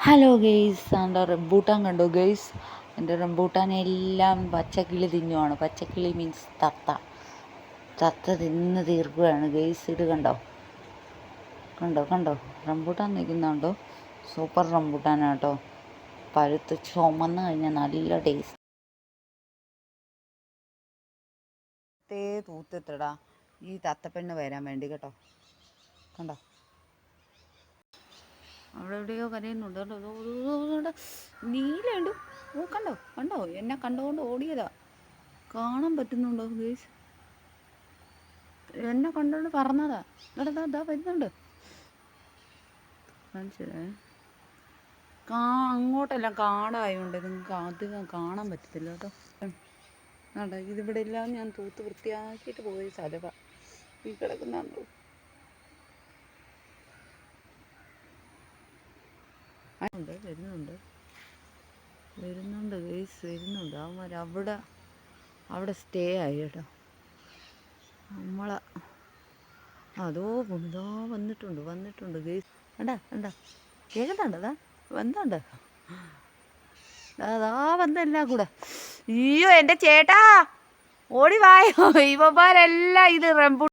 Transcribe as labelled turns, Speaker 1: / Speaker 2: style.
Speaker 1: Hello guys, എൻ്റെ rambutan കണ്ടോ guys? എൻ്റെ റംബൂട്ടാനെല്ലാം പച്ചക്കിളി തിന്നുവാണ്. പച്ചക്കിളി മീൻസ് തത്ത തിന്ന് തീർക്കുകയാണ് ഗെയ്സ്. ഇത് കണ്ടോ കണ്ടോ കണ്ടോ റംബൂട്ടാൻ നിൽക്കുന്നുണ്ടോ? സൂപ്പർ റംബൂട്ടാനാട്ടോ. പഴുത്ത് ചുമന്ന് കഴിഞ്ഞാൽ നല്ല ടേസ്റ്റ്. തൂത്തിട്ടടാ ഈ തത്തപ്പെണ്ണ് വരാൻ വേണ്ടി കേട്ടോ. കണ്ടോ അവിടെ എവിടെയോ കരയുന്നുണ്ട് കേട്ടോ. നീലുണ്ട്. ഓ കണ്ടോ കണ്ടോ, എന്നെ കണ്ടുകൊണ്ട് ഓടിയതാ. കാണാൻ പറ്റുന്നുണ്ടോ ഗേസ്? എന്നെ കണ്ടുകൊണ്ട് പറന്നതാ. ഇതാ വരുന്നുണ്ട്. കാണിച്ചേ. അങ്ങോട്ടെല്ലാം കാടായതുകൊണ്ട് നിങ്ങൾക്ക് അധികം കാണാൻ പറ്റത്തില്ല കേട്ടോ. ആണ്ടാ ഇതിവിടെ എല്ലാം ഞാൻ തൂത്ത് വൃത്തിയാക്കിയിട്ട് പോയ സ്ഥലമാണ് ഈ കിടക്കുന്നുണ്ടോ. വരുന്നുണ്ട് ഗേസ്, വരുന്നുണ്ട്. അവന്മാർ അവിടെ സ്റ്റേ ആയി കേട്ടോ. നമ്മളെ അതോ വന്നിട്ടുണ്ട് ഗേസ്. കണ്ടാ കേൾക്കുന്നുണ്ട്. വന്നുണ്ട്. അതാ വന്നെല്ലാം കൂടെ. അയ്യോ എൻ്റെ ചേട്ടാ ഓടി വായോ. ഇവന്മാരെല്ലാം ഇത്